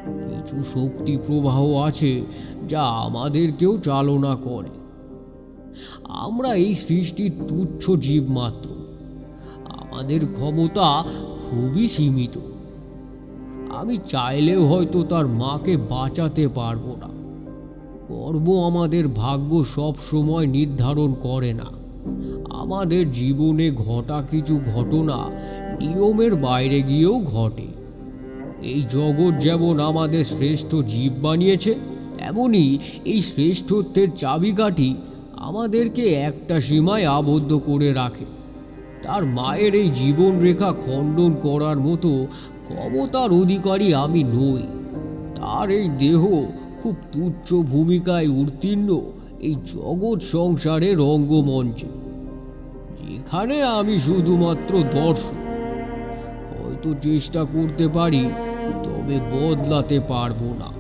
কিছু শক্তি প্রবাহ আছে যা আমাদেরকেও চালনা করে। আমরা এই সৃষ্টির তুচ্ছ জীব মাত্র। আমাদের ক্ষমতা খুবই সীমিত। আমি চাইলেও হয়তো তার মাকে বাঁচাতে পারবো না। কর্ম আমাদের ভাগ্য সব সময় নির্ধারণ করে না। আমাদের জীবনে ঘটা কিছু ঘটনা নিয়মের বাইরে গিয়েও ঘটে। এই জগৎ যেমন আমাদের শ্রেষ্ঠ জীব বানিয়েছে, তেমনি এই শ্রেষ্ঠত্বের চাবিকাঠি আমাদেরকে একটা সীমায় আবদ্ধ করে রাখে। তার মায়ের এই জীবন রেখা খণ্ডন করার মতো ক্ষমতার অধিকারী আমি নই। তার এই দেহ খুব তুচ্ছ ভূমিকায় উত্তীর্ণ এই জগৎ সংসারের রঙ্গমঞ্চে, যেখানে আমি শুধুমাত্র দর্শক। হয়তো চেষ্টা করতে পারি, তবে বদলাতে পারবো না।